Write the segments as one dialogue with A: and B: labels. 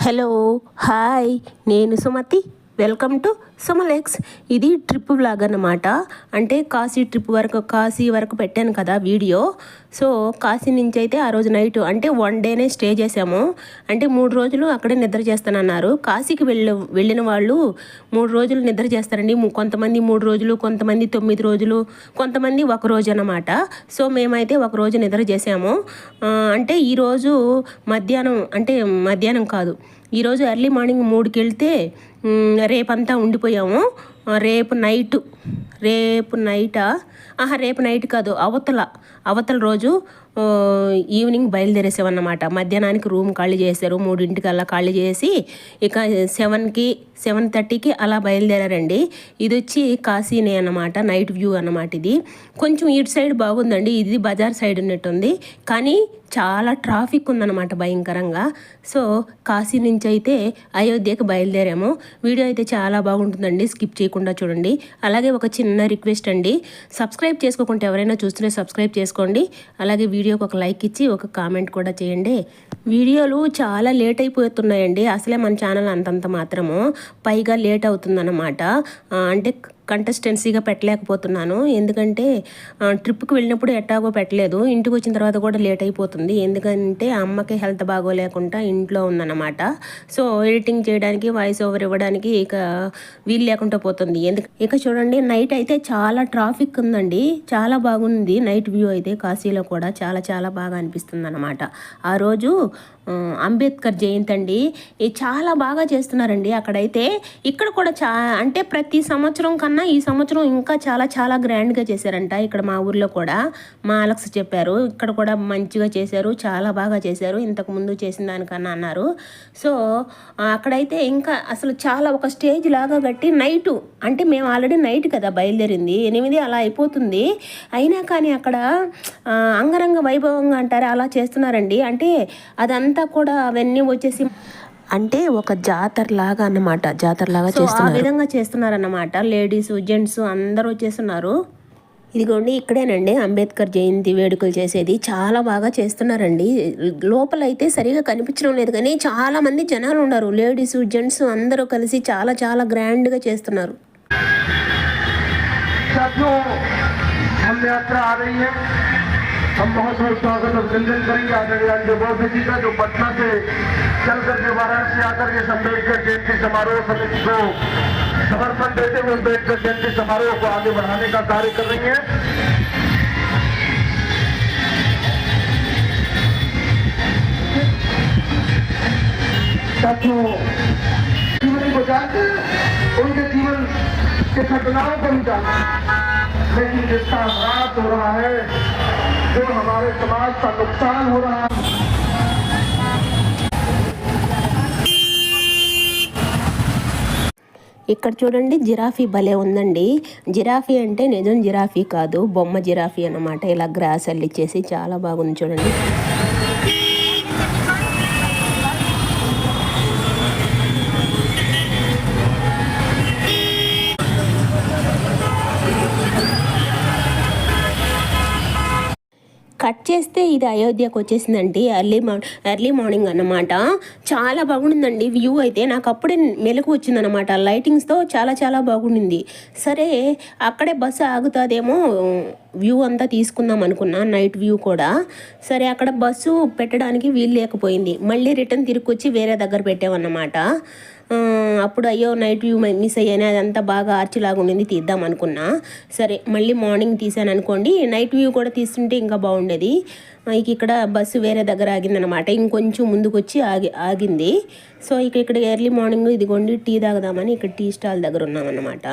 A: Hello hi నేను Sumathi welcome to సుమలెక్స్. ఇది trip vlog అన్నమాట. అంటే కాశీ వరకు పెట్టాను కదా వీడియో. సో కాశీ నుంచి అయితే ఆ రోజు నైట్ అంటే 1 డేనే స్టే చేసాము. అంటే 3 రోజులు అక్కడే నిద్ర చేస్తానన్నారు. కాశీకి వెళ్ళిన వాళ్ళు 3 రోజులు నిద్ర చేస్తారండి. కొంతమంది 3 రోజులు, కొంతమంది 9 రోజులు, కొంతమంది 1 రోజు అన్నమాట. సో మేమైతే 1 రోజు నిద్ర చేసాము. అంటే ఈరోజు మధ్యాహ్నం కాదు, ఈరోజు ఎర్లీ మార్నింగ్ 3కి వెళ్తే రేపంతా ఉండిపోయాము. రేపు నైట్ కాదు, అవతల రోజు ఈవినింగ్ బయలుదేరేసామన్నమాట. మధ్యాహ్నానికి రూమ్ ఖాళీ చేశారు, 3ంటికల్లా ఖాళీ చేసి ఇక 7:30కి అలా బయలుదేరారండి. ఇది వచ్చి కాశీనే అన్నమాట, నైట్ వ్యూ అన్నమాట. ఇది కొంచెం ఇటు సైడ్ బాగుందండి, ఇది బజార్ సైడ్ ఉన్నట్టుంది, కానీ చాలా ట్రాఫిక్ ఉందన్నమాట భయంకరంగా. సో కాశీ నుంచి అయితే అయోధ్యకి బయలుదేరాము. వీడియో అయితే చాలా బాగుంటుందండి, స్కిప్ చేయకుండా చూడండి. అలాగే ఒక చిన్న రిక్వెస్ట్ అండి, సబ్స్క్రైబ్ చేసుకోకుండా ఎవరైనా చూస్తుంటే సబ్స్క్రైబ్ చేసుకోండి. అలాగే వీడియోకి ఒక లైక్ ఇచ్చి ఒక కామెంట్ కూడా చేయండి. వీడియోలు చాలా లేట్ అయిపోతున్నాయండి, అసలే మన ఛానల్ అంతంత మాత్రము, పైగా లేట్ అవుతుందన్నమాట. అంటే కంటెస్టెన్సీగా పెట్టలేకపోతున్నాను, ఎందుకంటే ట్రిప్కి వెళ్ళినప్పుడు ఎట్టాగో పెట్టలేదు, ఇంటికి వచ్చిన తర్వాత కూడా లేట్ అయిపోతుంది. ఎందుకంటే అమ్మకి హెల్త్ బాగోలేకుండా ఇంట్లో ఉందన్నమాట. సో ఎడిటింగ్ చేయడానికి, వాయిస్ ఓవర్ ఇవ్వడానికి ఇక వీలు లేకుండా పోతుంది. ఇక చూడండి, నైట్ అయితే చాలా ట్రాఫిక్ ఉందండి, చాలా బాగుంది నైట్ వ్యూ అయితే. కాశీలో కూడా చాలా చాలా బాగా అనిపిస్తుంది అన్నమాట. ఆ రోజు అంబేద్కర్ జయంతి అండి, చాలా బాగా చేస్తున్నారండి అక్కడైతే. ఇక్కడ కూడా అంటే ప్రతి సంవత్సరం కన్నా ఈ సంవత్సరం ఇంకా చాలా చాలా గ్రాండ్గా చేశారంట. ఇక్కడ మా ఊర్లో కూడా మా అలెక్స్ చెప్పారు, ఇక్కడ కూడా మంచిగా చేశారు, చాలా బాగా చేశారు, ఇంతకుముందు చేసిన దానికన్నా అన్నారు. సో అక్కడైతే ఇంకా అసలు చాలా ఒక స్టేజ్ లాగా కట్టి నైటు, అంటే మేము ఆల్రెడీ నైట్ కదా బయలుదేరింది, 8 అలా అయిపోతుంది, అయినా కానీ అక్కడ అంగరంగ వైభవంగా అంటారు అలా చేస్తున్నారండి. అంటే అదంతా కూడా అవన్నీ వచ్చేసి అంటే ఒక జాతరలాగా చేస్తున్నారు, ఆ విధంగా చేస్తున్నారన్నమాట. లేడీస్, జెంట్స్ అందరూ వచ్చేస్తున్నారు. ఇదిగోండి, ఇక్కడేనండి అంబేద్కర్ జయంతి వేడుకలు చేసేది, చాలా బాగా చేస్తున్నారండి. లోపలైతే సరిగా కనిపించడం లేదు, కానీ చాలా మంది జనాలు ఉన్నారు, లేడీస్, జెంట్స్ అందరూ కలిసి చాలా చాలా గ్రాండ్గా చేస్తున్నారు.
B: हम बहुत बहुत स्वागत अभिनंदन करेंगे आदरणीय जगोर जी का, जो पटना से चल करके वाराणसी आकर के अम्बेडकर जयंती समारोह समिति को समर्पण देते हुए अम्बेडकर जयंती समारोह को आगे बढ़ाने का कार्य कर रही है। साथियों, जीवन को जानते, उनके जीवन के घटनाओं को भी जानते, लेकिन जिसका अपराध हो रहा है, जो हमारे समाज का नुकसान हो रहा है,
A: ఇక్కడ చూడండి, జిరాఫీ భలే ఉందండి. జిరాఫీ అంటే నిజం జిరాఫీ కాదు, బొమ్మ జిరాఫీ అన్నమాట. ఇలా గ్రాస్ అల్లిచ్చేసి చాలా బాగుంది చూడండి. కట్ చేస్తే ఇది అయోధ్యకు వచ్చేసిందండి, ఎర్లీ మార్నింగ్ అన్నమాట. చాలా బాగుండిందండి వ్యూ అయితే, నాకు అప్పుడే మెలకు వచ్చిందనమాట. లైటింగ్స్తో చాలా చాలా బాగుండింది. సరే అక్కడే బస్సు ఆగుతుందేమో, వ్యూ అంతా తీసుకుందాం అనుకున్నా, నైట్ వ్యూ కూడా. సరే అక్కడ బస్సు పెట్టడానికి వీలు లేకపోయింది, మళ్ళీ రిటర్న్ తిరిగి వచ్చి వేరే దగ్గర పెట్టామన్నమాట. అప్పుడు అయ్యో నైట్ వ్యూ మిస్ అయ్యానే, అదంతా బాగా ఆర్చిలాగా ఉండింది, తీద్దాం అనుకున్నా. సరే మళ్ళీ మార్నింగ్ తీసాను అనుకోండి, నైట్ వ్యూ కూడా తీస్తుంటే ఇంకా బాగుండేది. ఇక్కడ బస్సు వేరే దగ్గర ఆగిందనమాట, ఇంకొంచెం ముందుకు వచ్చి ఆగింది. సో ఇక్కడ ఎర్లీ మార్నింగ్ ఇదిగోండి టీ తాగదామని ఇక్కడ టీ స్టాల్ దగ్గర ఉన్నామన్నమాట.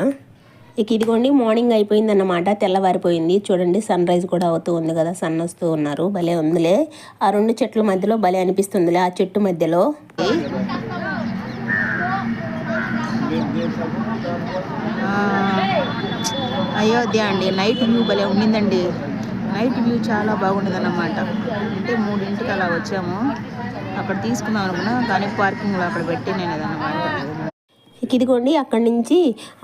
A: ఇదిగోండి మార్నింగ్ అయిపోయిందన్నమాట, తెల్లవారిపోయింది. చూడండి సన్ రైజ్ కూడా అవుతూ ఉంది కదా, సన్ వస్తూ ఉన్నారు, భలే ఉందిలే. ఆ 2 చెట్ల మధ్యలో భలే అనిపిస్తుందిలే, ఆ చెట్టు మధ్యలో.
C: అయోధ్య అండి, నైట్ వ్యూ భలే ఉండిందండి. నైట్ వ్యూ చాలా బాగుండేది అన్నమాట. అంటే 3ంటికి అలా వచ్చాము, అక్కడ తీసుకుందాం అనుకున్నా, కానీ పార్కింగ్లో అక్కడ పెట్టినేదన్నమాట.
A: ఇదిగోండి అక్కడి నుంచి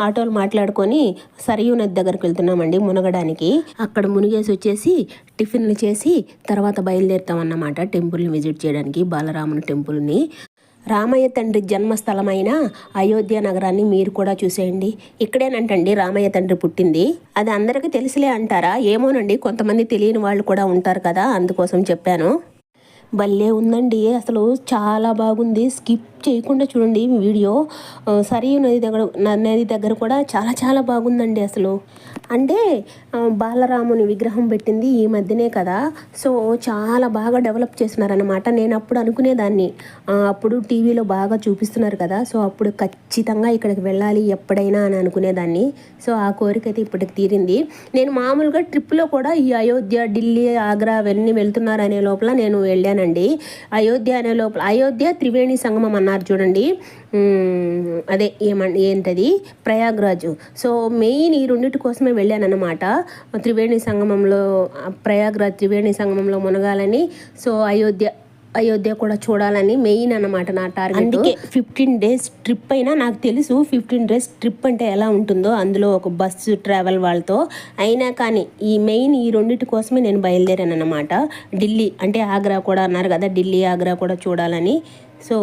A: ఆటోలు మాట్లాడుకొని సరయూ నది దగ్గరికి వెళ్తున్నామండి మునగడానికి. అక్కడ మునిగేసి వచ్చేసి టిఫిన్లు చేసి తర్వాత బయలుదేరుతామన్నమాట టెంపుల్ని విజిట్ చేయడానికి, బాలరాముని టెంపుల్ని. రామయ్య తండ్రి జన్మస్థలమైన అయోధ్య నగరాన్ని మీరు కూడా చూసేయండి. ఇక్కడేనంటండి రామయ్య తండ్రి పుట్టింది. అది అందరికీ తెలిసిలే అంటారా? ఏమోనండి, కొంతమంది తెలియని వాళ్ళు కూడా ఉంటారు కదా, అందుకోసం చెప్పాను. భలే ఉందండి, అసలు చాలా బాగుంది. స్కిప్ చేయకుండా చూడండి వీడియో. సరియు నది దగ్గర కూడా చాలా చాలా బాగుందండి అసలు. అంటే బాలరాముని విగ్రహం పెట్టింది ఈ మధ్యనే కదా, సో చాలా బాగా డెవలప్ చేస్తున్నారనమాట. నేను అప్పుడు అనుకునేదాన్ని, అప్పుడు టీవీలో బాగా చూపిస్తున్నారు కదా, సో అప్పుడు ఖచ్చితంగా ఇక్కడికి వెళ్ళాలి ఎప్పుడైనా అని అనుకునేదాన్ని. సో ఆ కోరిక అయితే ఇప్పటికి తీరింది. నేను మామూలుగా ట్రిప్లో కూడా ఈ అయోధ్య, ఢిల్లీ, ఆగ్రా అవన్నీ వెళ్తున్నారనే లోపల నేను వెళ్ళానండి. అయోధ్య త్రివేణి సంగమం అన్నారు చూడండి, అదే ఏంటది ప్రయాగ్రాజు. సో మెయిన్ ఈ రెండింటి కోసమే వెళ్ళానన్నమాట. త్రివేణి సంగమంలో, ప్రయాగ్రాజ్ త్రివేణి సంగమంలో మునగాలని, సో అయోధ్య కూడా చూడాలని మెయిన్ అన్నమాట నా టార్గెట్. అందుకే 15 days ట్రిప్ అయినా నాకు తెలుసు 15 days ట్రిప్ అంటే ఎలా ఉంటుందో, అందులో ఒక బస్సు ట్రావెల్ వాళ్ళతో అయినా కానీ ఈ మెయిన్ ఈ రెండింటి కోసమే నేను బయలుదేరాను అన్నమాట. ఢిల్లీ అంటే ఆగ్రా కూడా అన్నారు కదా, ఢిల్లీ ఆగ్రా కూడా చూడాలని. సో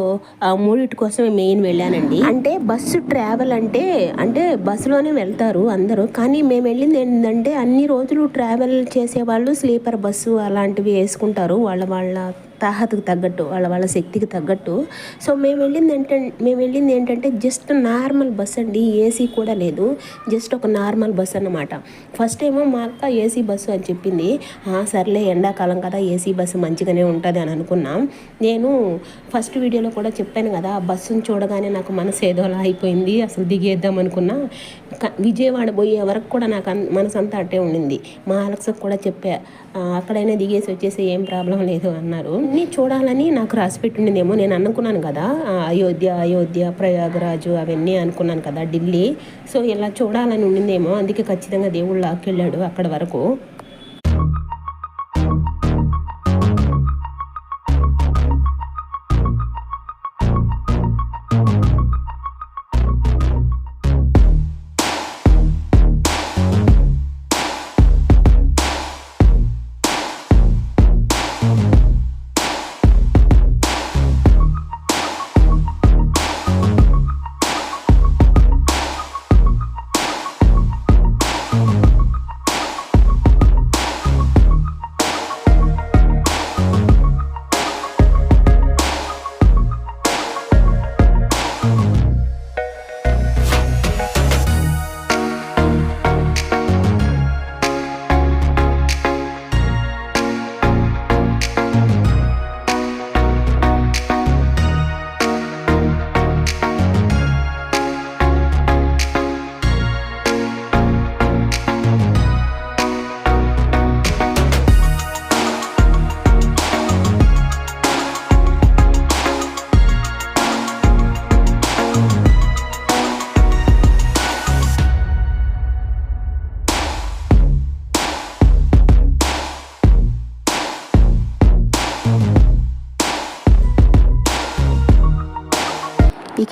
A: ఆ మూడింటి కోసమే మెయిన్ వెళ్ళానండి. అంటే బస్సు ట్రావెల్ అంటే బస్సులోనే వెళ్తారు అందరూ, కానీ మేము వెళ్ళింది ఏంటంటే అన్ని రోజులు ట్రావెల్ చేసేవాళ్ళు స్లీపర్ బస్సు అలాంటివి వేసుకుంటారు, వాళ్ళ తాహతుకు తగ్గట్టు, వాళ్ళ శక్తికి తగ్గట్టు. సో మేము వెళ్ళింది ఏంటంటే జస్ట్ నార్మల్ బస్ అండి, ఏసీ కూడా లేదు, జస్ట్ ఒక నార్మల్ బస్ అన్నమాట. ఫస్ట్ ఏమో మా అక్క ఏసీ బస్సు అని చెప్పింది. సర్లే ఎండాకాలం కదా ఏసీ బస్సు మంచిగానే ఉంటుంది అని అనుకున్నాం. నేను ఫస్ట్ వీడియోలో కూడా చెప్పాను కదా, ఆ బస్సును చూడగానే నాకు మనసు ఏదోలా అయిపోయింది, అసలు దిగేద్దాం అనుకున్నా. విజయవాడ పోయే వరకు కూడా నాకు మనసు అంతా అట్టే ఉండింది. మా అలెక్స్కి కూడా చెప్పా, అక్కడైనా దిగేసి వచ్చేసి ఏం ప్రాబ్లం లేదు అన్నారు. అన్నీ చూడాలని నాకు రాసి పెట్టిండేమో, నేను అనుకున్నాను కదా అయోధ్య ప్రయాగరాజు అవన్నీ అనుకున్నాను కదా, ఢిల్లీ. సో ఇలా చూడాలని ఉండిందేమో, అందుకే ఖచ్చితంగా దేవుడు లాక్కెళ్ళాడు అక్కడ వరకు.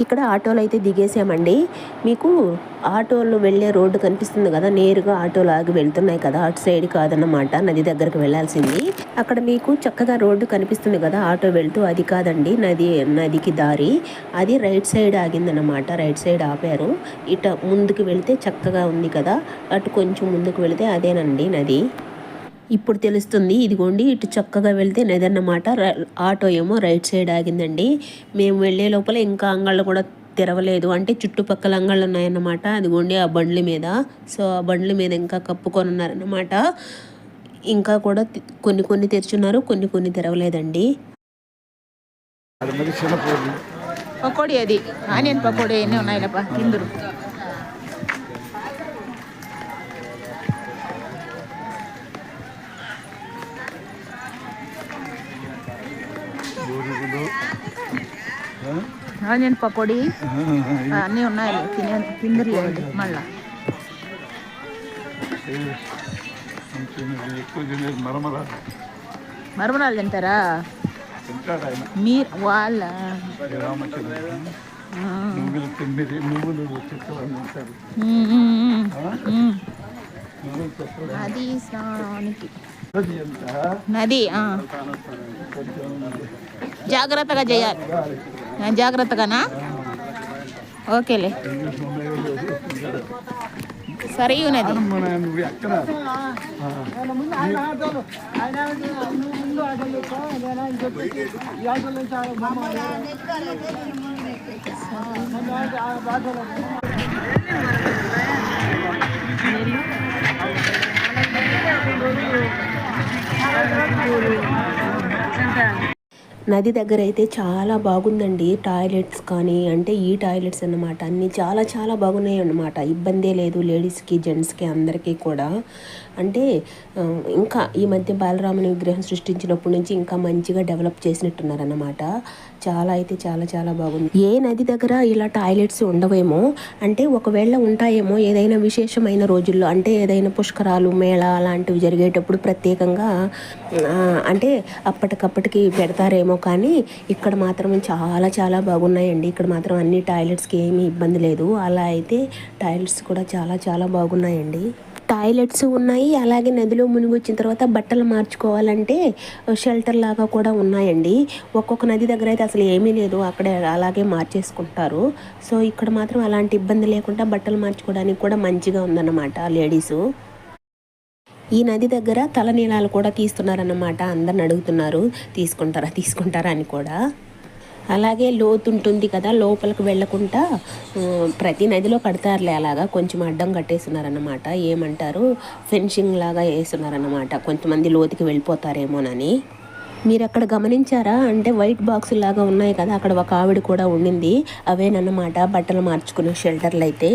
A: ఇక్కడ ఆటోలు అయితే దిగేసామండి. మీకు ఆటోలు వెళ్ళే రోడ్డు కనిపిస్తుంది కదా, నేరుగా ఆటోలు ఆగి వెళ్తున్నాయి కదా, అటు సైడ్ కాదన్నమాట, నది దగ్గరకు వెళ్ళాల్సింది. అక్కడ మీకు చక్కగా రోడ్డు కనిపిస్తుంది కదా ఆటో వెళ్తూ, అది కాదండి నదికి దారి, అది రైట్ సైడ్ ఆగిందన్నమాట, రైట్ సైడ్ ఆపారు. ఇట ముందుకు వెళితే చక్కగా ఉంది కదా, అటు కొంచెం ముందుకు వెళితే అదేనండి నది. ఇప్పుడు తెలుస్తుంది, ఇదిగోండి ఇటు చక్కగా వెళ్తే నది అన్నమాట. ఆటో ఏమో రైట్ సైడ్ ఆగిందండి. మేము వెళ్ళే లోపల ఇంకా అంగళ్ళు కూడా తెరవలేదు, అంటే చుట్టుపక్కల అంగళ్ళు ఉన్నాయన్నమాట. అదిగోండి ఆ బండ్ల మీద, సో ఆ బండ్ల మీద ఇంకా కప్పుకొని ఉన్నారన్నమాట. ఇంకా కూడా కొన్ని తెరుచున్నారు, కొన్ని తెరవలేదండి.
C: పకోడీ, అది ఆనియన్ పకోడీ అన్నీ ఉన్నాయి తిందురు. ఆనియన్ పకోడీ అన్నీ ఉన్నాయి, తిందురులేండి. మళ్ళా మరమరాలు తింటారా మీరు? వాళ్ళ నది స్నానానికి, నది జాగ్రత్తగా చేయాలి. జాగ్రత్తగానా? ఓకేలే. సరియు నది.
A: నది దగ్గర అయితే చాలా బాగుందండి. టాయిలెట్స్ కానీ అంటే ఈ టాయిలెట్స్ అన్నమాట అన్నీ చాలా చాలా బాగున్నాయి అన్నమాట. ఇబ్బందే లేదు లేడీస్కి జెంట్స్కి అందరికీ కూడా. అంటే ఇంకా ఈ మధ్య బాలరాముని విగ్రహం సృష్టించినప్పటి నుంచి ఇంకా మంచిగా డెవలప్ చేసినట్టున్నారన్నమాట. చాలా అయితే చాలా చాలా బాగుంది. ఏ నది దగ్గర ఇలా టాయిలెట్స్ ఉండవేమో, అంటే ఒకవేళ ఉంటాయేమో ఏదైనా విశేషమైన రోజుల్లో, అంటే ఏదైనా పుష్కరాలు మేళ అలాంటివి జరిగేటప్పుడు ప్రత్యేకంగా అంటే అప్పటికప్పటికి పెడతారేమో. కానీ ఇక్కడ మాత్రం చాలా చాలా బాగున్నాయండి. ఇక్కడ మాత్రం అన్ని టాయిలెట్స్కి ఏమీ ఇబ్బంది లేదు. అలా అయితే టాయిలెట్స్ కూడా చాలా చాలా బాగున్నాయండి. టాయిలెట్స్ ఉన్నాయి, అలాగే నదిలో మునిగి వచ్చిన తర్వాత బట్టలు మార్చుకోవాలంటే షెల్టర్ లాగా కూడా ఉన్నాయండి. ఒక్కొక్క నది దగ్గర అయితే అసలు ఏమీ లేదు, అక్కడే అలాగే మార్చేసుకుంటారు. సో ఇక్కడ మాత్రం అలాంటి ఇబ్బంది లేకుండా బట్టలు మార్చుకోవడానికి కూడా మంచిగా ఉందన్నమాట లేడీసు. ఈ నది దగ్గర తలనీలాలు కూడా తీస్తున్నారన్నమాట. అందరిని అడుగుతున్నారు తీసుకుంటారా అని కూడా. అలాగే లోతు ఉంటుంది కదా, లోపలికి వెళ్ళకుండా ప్రతి నదిలో కడతారులే అలాగా కొంచెం అడ్డం కట్టేస్తున్నారన్నమాట. ఏమంటారు, ఫెన్సింగ్ లాగా వేస్తున్నారన్నమాట. కొంతమంది లోతుకి వెళ్ళిపోతారేమోనని. మీరు అక్కడ గమనించారా అంటే వైట్ బాక్స్ లాగా ఉన్నాయి కదా, అక్కడ ఒక ఆవిడ కూడా ఉండింది. అవేనన్నమాట బట్టలు మార్చుకునే షెల్టర్లు అయితే.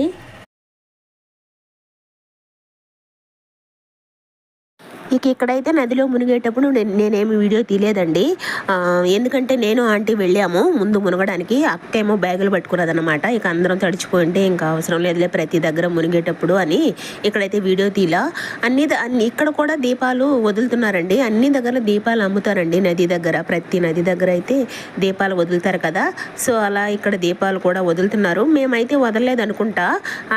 A: ఇక ఇక్కడైతే నదిలో మునిగేటప్పుడు నేనేమి వీడియో తీయలేదండి. ఎందుకంటే నేను ఆంటీ వెళ్ళాము ముందు మునగడానికి. అక్కేమో బ్యాగులు పట్టుకున్నదన్నమాట. ఇక అందరం తడిచిపోయింటే ఇంకా అవసరం లేదులే ప్రతి దగ్గర మునిగేటప్పుడు అని ఇక్కడైతే వీడియో తీలా. అన్ని ఇక్కడ కూడా దీపాలు వదులుతున్నారండి. అన్ని దగ్గర దీపాలు అమ్ముతారండి నది దగ్గర. ప్రతి నది దగ్గర అయితే దీపాలు వదులుతారు కదా. సో అలా ఇక్కడ దీపాలు కూడా వదులుతున్నారు. మేమైతే వదలలేదు అనుకుంటా,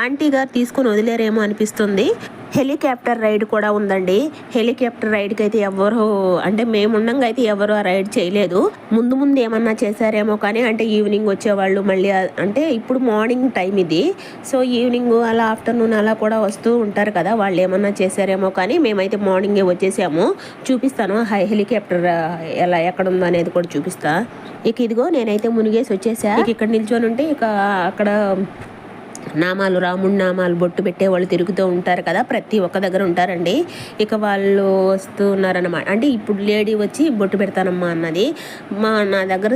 A: ఆంటీ గారు తీసుకొని వదిలేరేమో అనిపిస్తుంది. హెలికాప్టర్ రైడ్ కూడా ఉందండి. హెలికాప్టర్ రైడ్కి అయితే ఎవరు అంటే మేముండంగా అయితే ఎవరు ఆ రైడ్ చేయలేదు. ముందు ఏమన్నా చేశారేమో కానీ, అంటే ఈవినింగ్ వచ్చేవాళ్ళు మళ్ళీ, అంటే ఇప్పుడు మార్నింగ్ టైం ఇది. సో ఈవినింగ్ అలా ఆఫ్టర్నూన్ అలా కూడా వస్తూ ఉంటారు కదా, వాళ్ళు ఏమన్నా చేశారేమో కానీ మేమైతే మార్నింగే వచ్చేసాము. చూపిస్తాను హెలికాప్టర్ ఎక్కడ ఉందో అనేది కూడా చూపిస్తా. ఇక ఇదిగో నేనైతే మునిగేసి వచ్చేసా. ఇక్కడ నిల్చొని ఉంటే ఇక అక్కడ నామాలు, రాముడి నామాలు బొట్టు పెట్టే వాళ్ళు తిరుగుతూ ఉంటారు కదా, ప్రతి ఒక్క దగ్గర ఉంటారండి. ఇక వాళ్ళు వస్తూ ఉన్నారన్నమాట. అంటే ఇప్పుడు లేడీ వచ్చి బొట్టు పెడతానమ్మా అన్నది. నా దగ్గర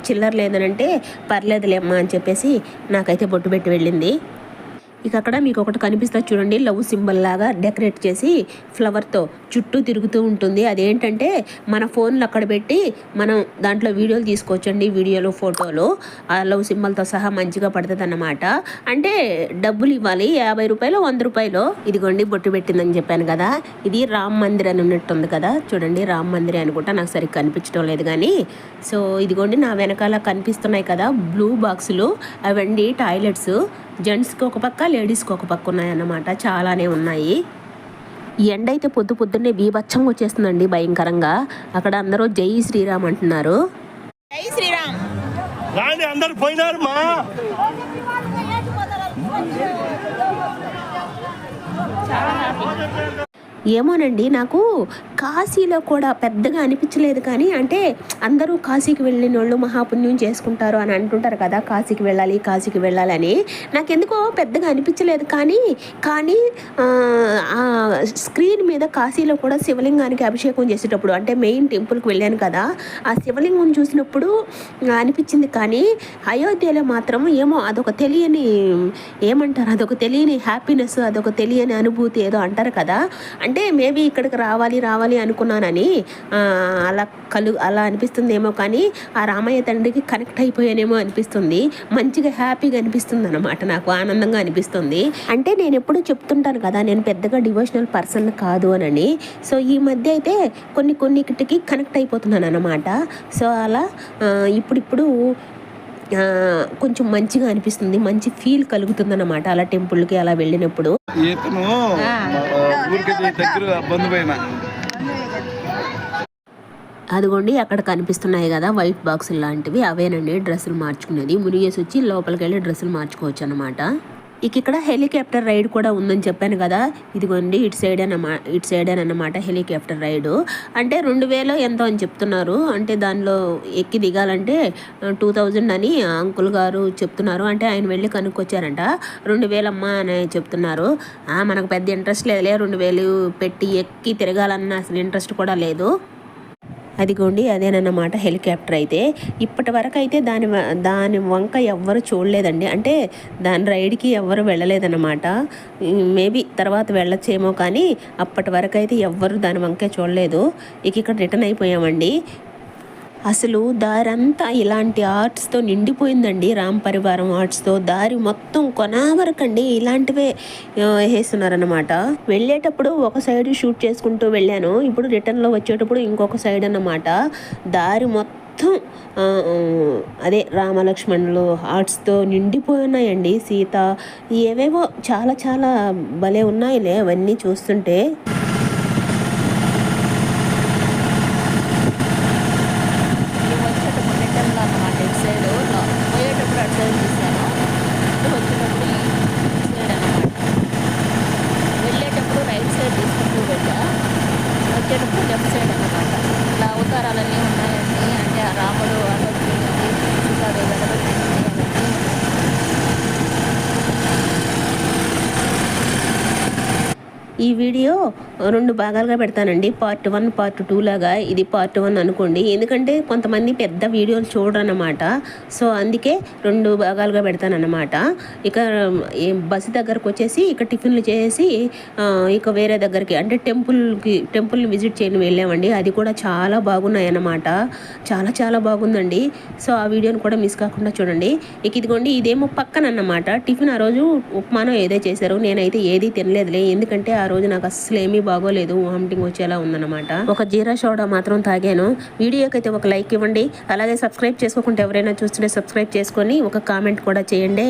A: చిల్లర లేదనంటే పర్లేదులేమ్మా అని చెప్పేసి నాకైతే బొట్టు పెట్టి వెళ్ళింది. ఇక అక్కడ మీకు ఒకటి కనిపిస్తుంది చూడండి, లవ్ సింబల్ లాగా డెకరేట్ చేసి ఫ్లవర్తో చుట్టూ తిరుగుతూ ఉంటుంది. అదేంటంటే మన ఫోన్లు అక్కడ పెట్టి మనం దాంట్లో వీడియోలు తీసుకోవచ్చండి. వీడియోలు ఫోటోలు ఆ లవ్ సింబల్తో సహా మంచిగా పడుతుంది అన్నమాట. అంటే డబ్బులు ఇవ్వాలి, 50 రూపాయలు 100 రూపాయలు. ఇదిగోండి బొట్టు పెట్టిందని చెప్పాను కదా, ఇది రామ్ మందిర్ అని ఉన్నట్టుంది కదా, చూడండి రామ్ మందిర్ అనుకుంటా, నాకు సరిగ్గా కనిపించడం లేదు కానీ. సో ఇదిగోండి నా వెనకాల కనిపిస్తున్నాయి కదా బ్లూ బాక్సులు, అవండి టాయిలెట్స్. జెంట్స్కి ఒక పక్క, లేడీస్కి ఒక పక్క ఉన్నాయన్నమాట. చాలానే ఉన్నాయి. ఈ ఎండ అయితే పొద్దున్నే బీభత్సంగా వచ్చేస్తుందండి భయంకరంగా. అక్కడ అందరూ జై శ్రీరామ్ అంటున్నారు.
C: జై శ్రీరామ్.
D: అందరు పోయినారు మా
A: ఏమోనండి, నాకు కాశీలో కూడా పెద్దగా అనిపించలేదు. కానీ అంటే అందరూ కాశీకి వెళ్ళిన వాళ్ళు మహాపుణ్యం చేసుకుంటారు అని అంటుంటారు కదా, కాశీకి వెళ్ళాలి అని. నాకెందుకో పెద్దగా అనిపించలేదు. కానీ స్క్రీన్ మీద కాశీలో కూడా శివలింగానికి అభిషేకం చేసేటప్పుడు, అంటే మెయిన్ టెంపుల్కి వెళ్ళాను కదా, ఆ శివలింగం చూసినప్పుడు అనిపించింది. కానీ అయోధ్యలో మాత్రం ఏమో అదొక తెలియని ఏమంటారు, అదొక తెలియని హ్యాపీనెస్, అదొక తెలియని అనుభూతి ఏదో అంటారు కదా. అంటే మేబీ ఇక్కడికి రావాలి అనుకున్నానని అలా అనిపిస్తుందేమో. కానీ ఆ రామయ్య తండ్రికి కనెక్ట్ అయిపోయానేమో అనిపిస్తుంది. మంచిగా హ్యాపీగా అనిపిస్తుంది అన్నమాట, నాకు ఆనందంగా అనిపిస్తుంది. అంటే నేను ఎప్పుడూ చెప్తుంటాను కదా, నేను పెద్దగా డివోషనల్ పర్సన్ కాదు అని. సో ఈ మధ్య అయితే కొన్నిటికి కనెక్ట్ అయిపోతున్నాను అన్నమాట. సో అలా ఇప్పుడు కొంచెం మంచిగా అనిపిస్తుంది, మంచి ఫీల్ కలుగుతుంది అన్నమాట అలా టెంపుల్కి అలా వెళ్ళినప్పుడు. అదిగోండి అక్కడ కనిపిస్తున్నాయి కదా వైట్ బాక్సులు లాంటివి, అవేనండి డ్రెస్సులు మార్చుకునేది. మునిగేసి వచ్చి లోపలికి వెళ్ళి డ్రెస్సులు మార్చుకోవచ్చు అనమాట. ఇక్కడ హెలికాప్టర్ రైడ్ కూడా ఉందని చెప్పాను కదా, ఇదిగోండి ఇటు సైడ్ అన్నమాట హెలికాప్టర్ రైడు. అంటే 2000 ఎంతో అని చెప్తున్నారు. అంటే దానిలో ఎక్కి దిగాలంటే 2000 అని అంకుల్ గారు చెప్తున్నారు. అంటే ఆయన వెళ్ళి కనుక్కొచ్చారంట. 2000 అమ్మా అని చెప్తున్నారు. మనకు పెద్ద ఇంట్రెస్ట్ లేదులే, 2000 పెట్టి ఎక్కి తిరగాలన్న అసలు ఇంట్రెస్ట్ కూడా లేదు. అదిగోండి అదేనన్నమాట హెలికాప్టర్ అయితే. ఇప్పటి వరకు అయితే దాని వంక ఎవ్వరు చూడలేదండి. అంటే దాని రైడ్కి ఎవ్వరు వెళ్ళలేదన్నమాట. మేబీ తర్వాత వెళ్ళొచ్చేమో, కానీ అప్పటి వరకు అయితే ఎవ్వరు దాని వంకే చూడలేదు. ఇక్కడ రిటర్న్ అయిపోయామండి. అసలు దారంతా ఇలాంటి ఆర్ట్స్తో నిండిపోయిందండి, రామ్ పరివారం ఆర్ట్స్తో. దారి మొత్తం కొనా వరకు అండి ఇలాంటివే వేస్తున్నారన్నమాట. వెళ్ళేటప్పుడు ఒక సైడ్ షూట్ చేసుకుంటూ వెళ్ళాను, ఇప్పుడు రిటర్న్లో వచ్చేటప్పుడు ఇంకొక సైడ్ అన్నమాట. దారి మొత్తం అదే రామలక్ష్మణులు ఆర్ట్స్తో నిండిపోయి ఉన్నాయండి. సీత ఏవేవో చాలా చాలా భలే ఉన్నాయిలే అవన్నీ చూస్తుంటే.
C: వచ్చేటప్పుడు లెఫ్ట్ సైడ్ అన్నమాట. ఇలా అవతారాలన్నీ ఉన్నాయండి. అంటే ఆ రాముడు సీతాదేవి
A: ఈ వీడియో 2 భాగాలుగా పెడతానండి. పార్ట్ 1 పార్ట్ 2 లాగా. ఇది పార్ట్ 1 అనుకోండి, ఎందుకంటే కొంతమంది పెద్ద వీడియోలు చూడరన్నమాట. సో అందుకే 2 భాగాలుగా పెడతానన్నమాట. ఇక బస్సు దగ్గరకు వచ్చేసి ఇక టిఫిన్లు చేసి ఇక వేరే దగ్గరికి అంటే టెంపుల్ని విజిట్ చేయని వెళ్ళామండి. అది కూడా చాలా బాగున్నాయి అన్నమాట. చాలా చాలా బాగుందండి. సో ఆ వీడియోని కూడా మిస్ కాకుండా చూడండి. ఇదిగోండి ఇదేమో పక్కన అన్నమాట. టిఫిన్ ఆ రోజు ఉప్మానో ఏదో చేశారు. నేనైతే ఏది తినలేదులే, ఎందుకంటే ఆ రోజు నాకు అస్సలు ఏమీ బాగోలేదు, వామిటింగ్ వచ్చేలా ఉందన్నమాట. ఒక జీరా సోడా మాత్రం తాగాను. వీడియోకి అయితే ఒక లైక్ ఇవ్వండి. అలాగే సబ్స్క్రైబ్ చేసుకోకుండా ఎవరైనా చూస్తుంటే సబ్స్క్రైబ్ చేసుకొని ఒక కామెంట్ కూడా చేయండి.